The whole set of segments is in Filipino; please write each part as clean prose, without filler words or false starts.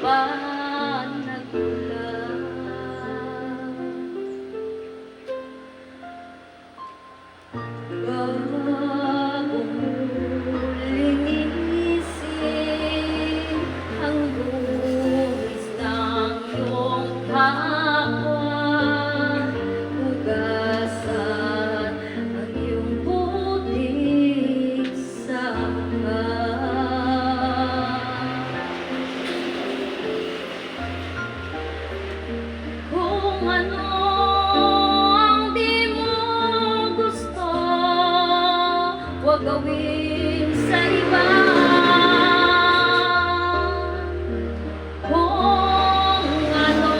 pa nagmula. Bago muling iisip ang buwis ng iyong kapwa, hugasan ang iyong putik saka. Kung ano ang di mo gusto, huwag gawin sa iba. Kung ano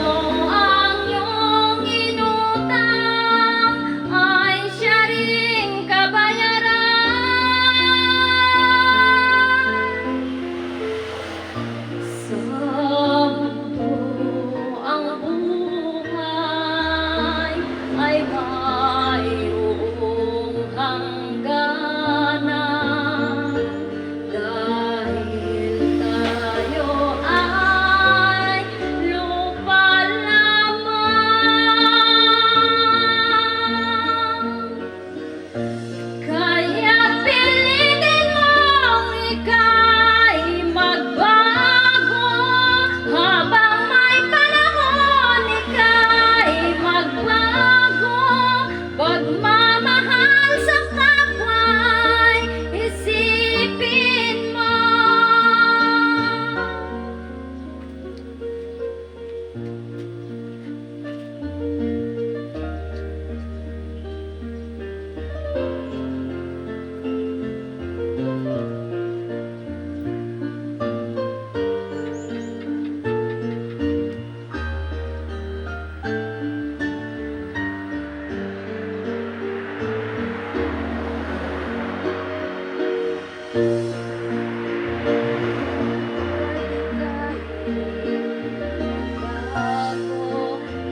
ang iyong inutang, ay siya ring kabayaran. Sa mundo ang buhay ay mayroong hangganan, dahil tayo ay lupa lamang. Kaya pilitin mong ika'y magbago, habang may panahon ika'y magbago. Pagmamahal sa kapwa'y isipin mo.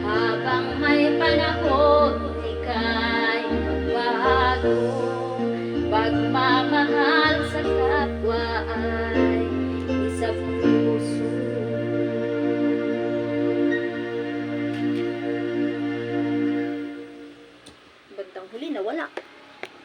Habang may panahon, ika'y magbago. Pagmamahal sa kapwa ay isang puso. Bandang huli, nawala.